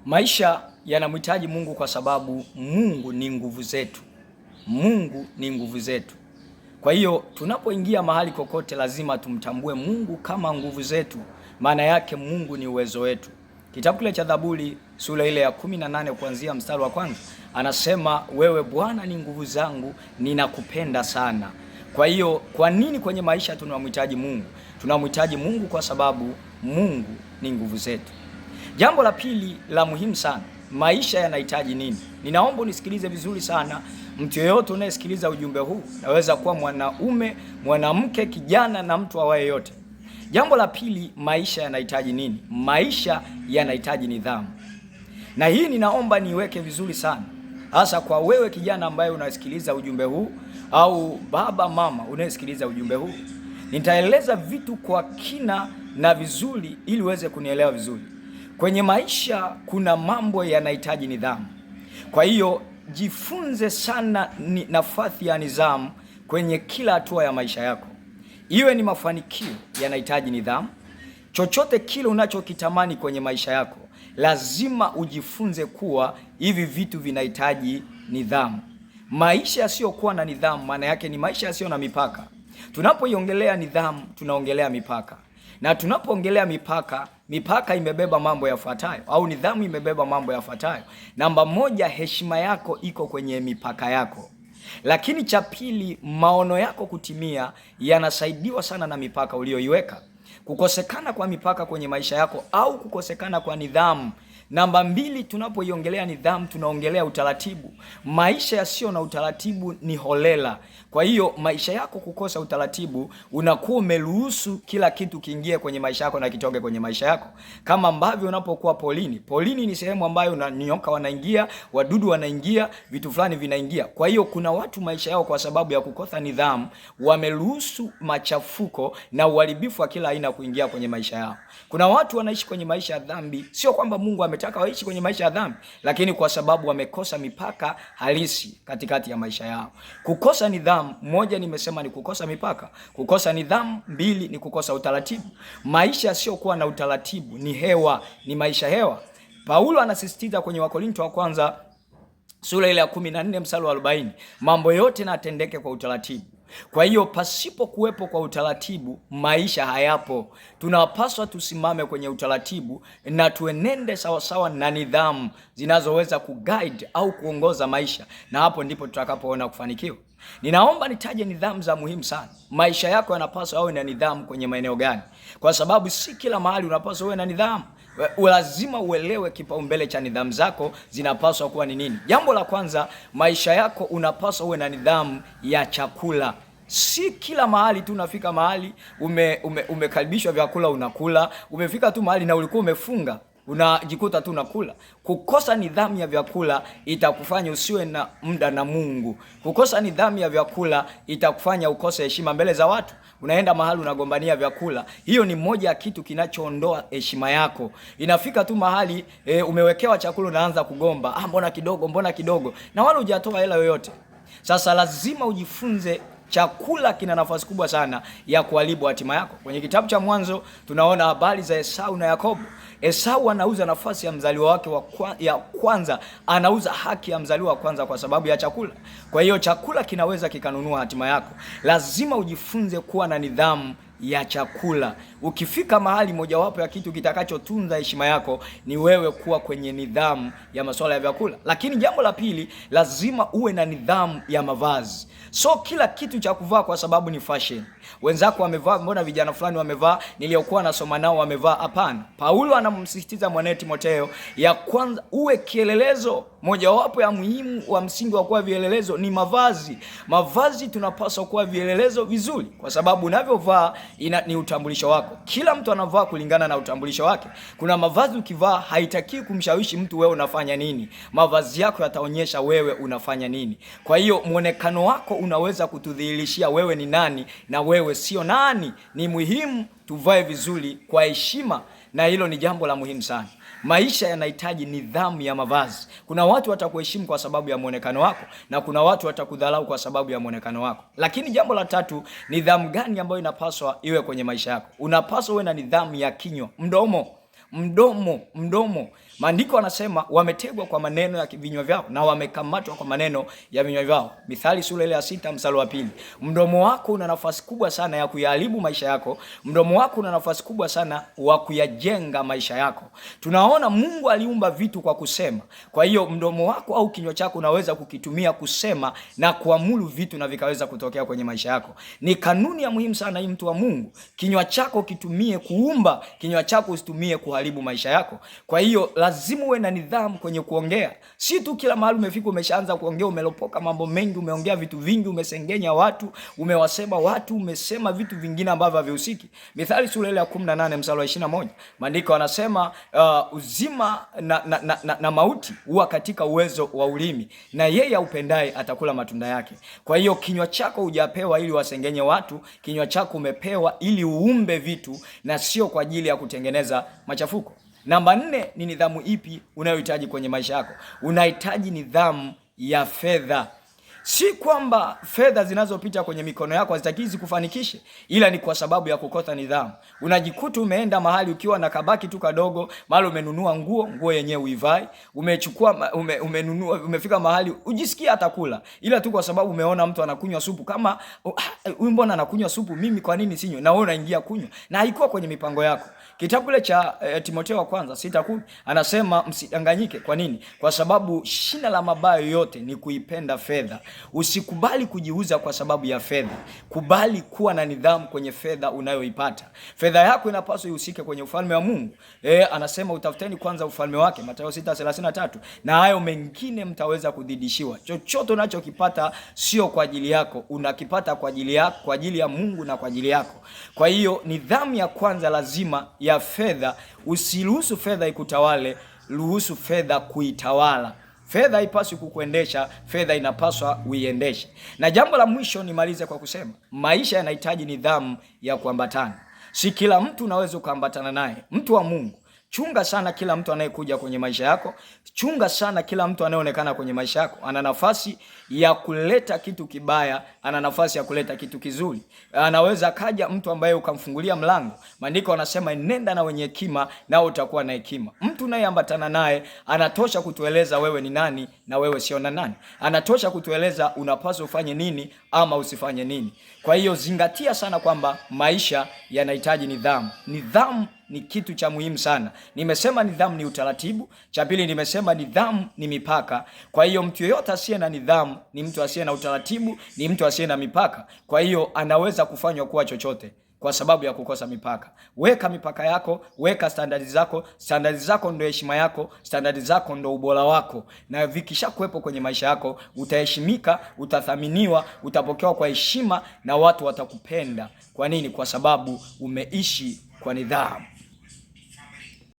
Maisha yanamhitaji Mungu kwa sababu Mungu ni nguvu zetu. Mungu ni nguvu zetu. Kwa hiyo tunapoingia mahali kokote lazima tumtambue Mungu kama nguvu zetu. Maana yake Mungu ni uwezo wetu. Kitabu kile cha Zaburi sura ile ya 18 kuanzia mstari wa kwanza anasema, wewe Bwana ni nguvu zangu, ninakupenda sana. Kwa hiyo kwa nini kwenye maisha tunamhitaji Mungu? Tunamhitaji Mungu kwa sababu Mungu ni nguvu zetu. Jambo la pili la muhimu sana, maisha yanahitaji nini? Ninaomba unisikilize vizuri sana. Mtu yeyote unayesikiliza ujumbe huu, naweza kuwa mwanaume, mwanamke, kijana na mtu awaye yote. Jambo la pili, maisha yanahitaji nini? Maisha yanahitaji nidhamu. Na hii ninaomba niweke vizuri sana, hasa kwa wewe kijana ambaye unasikiliza ujumbe huu, au baba mama unayesikiliza ujumbe huu. Nitaeleza vitu kwa kina na vizuri ili uweze kunielewa vizuri. Kwenye maisha kuna mambo yanahitaji nidhamu. Kwa hiyo jifunze sana nafasi ya nidhamu kwenye kila hatua ya maisha yako. Iwe ni mafanikio yanahitaji nidhamu. Chochote kile unachokitamani kwenye maisha yako, lazima ujifunze kuwa hivi vitu vinahitaji nidhamu. Maisha yasiyokuwa na nidhamu maana yake ni maisha yasiyo na mipaka. Tunapoiongelea nidhamu, tunaongelea mipaka. Na tunapoongelea mipaka, mipaka imebeba mambo yafuatayo, au nidhamu imebeba mambo yafuatayo. Namba moja, heshima yako iko kwenye mipaka yako. Lakini cha pili, maono yako kutimia yanasaidiwa sana na mipaka uliyoiweka. Kukosekana kwa mipaka kwenye maisha yako au kukosekana kwa nidhamu. Namba mbili, tunapoiongelea nidhamu tunaongelea utaratibu. Maisha yasiyo na utaratibu ni holela. Kwa hiyo maisha yako kukosa utaratibu, unakuwa umeruhusu kila kitu kiingie kwenye maisha yako na kitoke kwenye maisha yako. Kama ambavyo unapokuwa polini. Polini ni sehemu ambayo nyoka wanaingia, wadudu wanaingia, vitu fulani vinaingia. Kwa hiyo kuna watu maisha yao kwa sababu ya kukosa nidhamu, wameruhusu machafuko na uharibifu wa kila aina kuingia kwenye maisha yao. Kuna watu wanaishi kwenye maisha ya dhambi, sio kwamba Mungu ametaka waishi kwenye maisha ya dhambi, lakini kwa sababu wamekosa mipaka halisi katikati ya maisha yao. Kukosa nidhamu, moja nimesema ni kukosa mipaka. Kukosa nidhamu, mbili ni kukosa utaratibu. Maisha yasiyokuwa na utaratibu ni hewa, ni maisha hewa. Paulo anasisitiza kwenye Wakorintho wa kwanza sura ile ya 14 mstari wa 40, mambo yote na atendeke kwa utaratibu. Kwa hiyo pasipo kuwepo kwa utaratibu, maisha hayapo. Tunapaswa tusimame kwenye utaratibu na tuenende sawasawa na nidhamu zinazoweza kuguide au kuongoza maisha, na hapo ndipo tutakapoona kufanikiwa. Ninaomba nitaje nidhamu za muhimu sana. Maisha yako yanapaswa awe na nidhamu kwenye maeneo gani? Kwa sababu si kila mahali unapaswa uwe na nidhamu. Lazima uelewe kipaumbele cha nidhamu zako zinapaswa kuwa ni nini. Jambo la kwanza, maisha yako unapaswa uwe na nidhamu ya chakula. Si kila mahali tu unafika mahali umekaribishwa vyakula unakula. Umefika tu mahali na ulikuwa umefunga, unajikuta tu unakula. Kukosa nidhamu ya vyakula itakufanya usiwe na muda na Mungu. Kukosa nidhamu ya vyakula itakufanya ukose heshima mbele za watu. Unaenda mahali unagombania vyakula. Hiyo ni moja ya kitu kinachoondoa heshima yako. Inafika tu mahali umewekewa chakula unaanza kugomba. Mbona kidogo, mbona kidogo, na wala hujatoa hela yoyote. Sasa lazima ujifunze chakula kina nafasi kubwa sana ya kuharibu hatima yako. Kwenye kitabu cha Mwanzo tunaona habari za Esau na Yakobo. Esau anauza nafasi ya mzaliwa wake ya kwanza, anauza haki ya mzaliwa wa kwanza kwa sababu ya chakula. Kwa hiyo chakula kinaweza kikanunua hatima yako. Lazima ujifunze kuwa na nidhamu ya chakula. Ukifika mahali, mojawapo ya kitu kitakachotunza heshima yako ni wewe kuwa kwenye nidhamu ya masuala ya vyakula. Lakini jambo la pili, lazima uwe na nidhamu ya mavazi. So kila kitu cha kuvaa kwa sababu ni fashion. Wenzako wamevaa, mbona vijana fulani wamevaa, niliokuwa nasoma nao wamevaa? Hapana. Paulo anamsisitiza mwanae Timotheo ya kwanza uwe kielelezo. Mojawapo ya muhimu wa msingi wa kuwa vielelezo ni mavazi. Mavazi tunapaswa kuwa vielelezo vizuri, kwa sababu unavyovaa ni utambulisho wako. Kila mtu anavaa kulingana na utambulisho wake. Kuna mavazi ukivaa haitaki kumshawishi mtu wewe unafanya nini. Mavazi yako yataonyesha wewe unafanya nini. Kwa hiyo muonekano wako unaweza kutudhihirishia wewe ni nani na wewe sio nani. Ni muhimu tuvae vizuri kwa heshima, na hilo ni jambo la muhimu sana. Maisha yanahitaji nidhamu ya mavazi. Kuna watu watakuheshimu kwa sababu ya muonekano wako, na kuna watu watakudharau kwa sababu ya muonekano wako. Lakini jambo la tatu, nidhamu gani ambayo inapaswa iwe kwenye maisha yako? Unapaswa uwe na nidhamu ya kinywa, mdomo. Maandiko anasema wametegwa kwa maneno ya vinywa vyao na wamekamatwa kwa maneno ya vinywa vyao. Mithali sura ile ya 6 mstari wa 2. Mdomo wako una nafasi kubwa sana ya kuyaharibu maisha yako. Mdomo wako una nafasi kubwa sana wa kuyajenga maisha yako. Tunaona Mungu aliumba vitu kwa kusema. Kwa hiyo mdomo wako au kinywa chako unaweza kukitumia kusema na kuamuru vitu na vikaweza kutokea kwenye maisha yako. Ni kanuni ya muhimu sana hii, mtu wa Mungu. Kinywa chako kitumie kuumba, kinywa chako usitumie kuharibu maisha yako. Kwa hiyo lazima uwe na nidhamu kwenye kuongea. Si tu kila mahali umefika umeshaanza kuongea, umelopoka mambo mengi, umeongea vitu vingi, umesengenya watu, umewasema watu, umesema vitu vingine ambavyo havihusiki. Mithali sura ile ya 18 mstari wa 21. Maandiko anasema uzima na mauti huwa katika uwezo wa ulimi, na yeye aupendaye atakula matunda yake. Kwa hiyo kinywa chako hujapewa ili wasengenye watu, kinywa chako umepewa ili uumbe vitu na sio kwa ajili ya kutengeneza machafuko. Namba 4 ni nidhamu ipi unayohitaji kwenye maisha yako? Unahitaji nidhamu ya fedha. Si kwamba fedha zinazopita kwenye mikono yako hazitakizi kufanikishe, ila ni kwa sababu ya kukosa nidhamu. Unajikuta umeenda mahali ukiwa na kabaki tu kadogo, mahali umenunua nguo yenyewe uivai, umechukua umenunua, umefika mahali ujisikia atakula, ila tu kwa sababu umeona mtu anakunywa supu, kama huyu mbona anakunywa supu, mimi kwa nini sinywe? Na wewe unaingia kunywa, na haikuwa kwenye mipango yako. Kitabu ile cha Timotheo wa kwanza 6:10 anasema msidanganyike. Kwa nini? Kwa sababu shina la mabaya yote ni kuipenda fedha. Usikubali kujiuza kwa sababu ya fedha. Kubali kuwa na nidhamu kwenye fedha unayoipata. Fedha yako inapaswa ihusike kwenye ufalme wa Mungu. Anasema utafuteni kwanza ufalme wake, Mathayo 6:33, na hayo mengine mtaweza kudhidishiwa. Chochote unachokipata sio kwa ajili yako, unakipata kwa ajili yako, kwa ajili ya Mungu na kwa ajili yako. Kwa hiyo nidhamu ya kwanza lazima ya fedha, usiruhusu fedha ikutawale, ruhusu fedha kuitawala. Fedha haipaswi kukuendesha, fedha inapaswa uiendeshe. Na jambo la mwisho nimalize kwa kusema, maisha yanahitaji nidhamu ya kuambatana. Si kila mtu unaweza kuambatana naye. Mtu wa Mungu, chunga sana kila mtu anayekuja kwenye maisha yako. Chunga sana kila mtu anayeonekana kwenye maisha yako. Ana nafasi ya kuleta kitu kibaya, ana nafasi ya kuleta kitu kizuri. Anaweza kaja mtu ambaye ukamfungulia mlango. Maandiko anasema nenda na wenye hekima nao utakuwa na hekima. Mtu unayeambatana naye anatosha kutueleza wewe ni nani na wewe sio na nani. Anatosha kutueleza unapaswa ufanye nini ama usifanye nini. Kwa hiyo zingatia sana kwamba maisha yanahitaji nidhamu. Nidhamu ni kitu cha muhimu sana. Nimesema nidhamu ni utaratibu. Cha pili nimesema nidhamu ni mipaka. Kwa hiyo mtu yeyote asiye na nidhamu ni mtu asiye na utaratibu, ni mtu asiye na mipaka. Kwa hiyo anaweza kufanywa kuwa chochote kwa sababu ya kukosa mipaka. Weka mipaka yako, weka standardi zako. Standardi zako ndio heshima yako, standardi zako ndio ubora wako. Na vikisha kuwepo kwenye maisha yako, utaheshimika, utathaminiwa, utapokewa kwa heshima na watu watakupenda. Kwa nini? Kwa sababu umeishi kwa nidhamu.